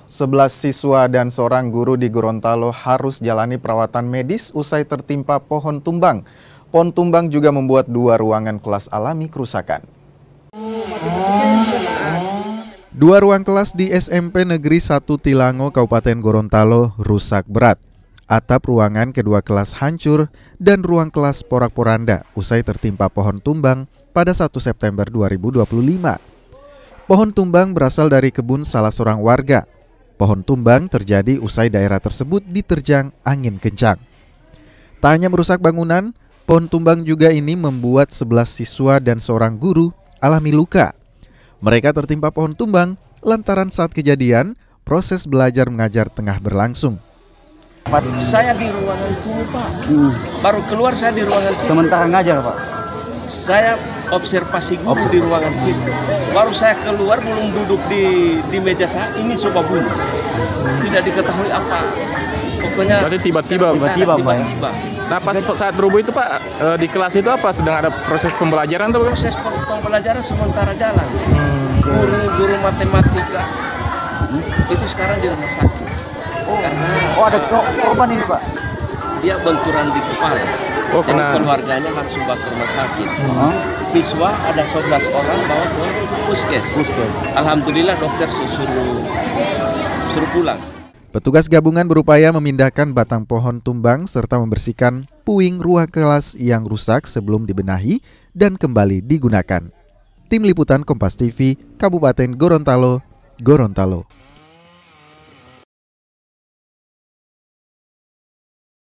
11 siswa dan seorang guru di Gorontalo harus jalani perawatan medis usai tertimpa pohon tumbang. Pohon tumbang juga membuat 2 ruangan kelas alami kerusakan. 2 ruang kelas di SMP Negeri 1 Tilango, Kabupaten Gorontalo rusak berat. Atap ruangan kedua kelas hancur dan ruang kelas porak-poranda usai tertimpa pohon tumbang pada 1 September 2025. Pohon tumbang berasal dari kebun salah seorang warga. Pohon tumbang terjadi usai daerah tersebut diterjang angin kencang. Tak hanya merusak bangunan, pohon tumbang juga ini membuat 11 siswa dan seorang guru alami luka. Mereka tertimpa pohon tumbang lantaran saat kejadian proses belajar mengajar tengah berlangsung. Saya di ruangan sini, Pak. Baru keluar saya di ruangan sini. Sementara ngajar, Pak? Saya observasi guru di ruangan situ. Baru saya keluar, belum duduk di meja saya, ini coba bunyi. Tidak diketahui apa. Pokoknya berarti tiba-tiba. Nah, pas saat rubuh itu, Pak, di kelas itu apa? Sedang ada proses pembelajaran atau proses pembelajaran sementara jalan. Guru matematika itu sekarang di rumah sakit. Ada korban ini, Pak? Dia benturan di kepala. Dan keluarganya langsung bawa ke rumah sakit. Siswa ada 11 orang bawa ke puskes. Alhamdulillah dokter suruh pulang. Petugas gabungan berupaya memindahkan batang pohon tumbang serta membersihkan puing ruang kelas yang rusak sebelum dibenahi dan kembali digunakan. Tim Liputan Kompas TV, Kabupaten Gorontalo, Gorontalo.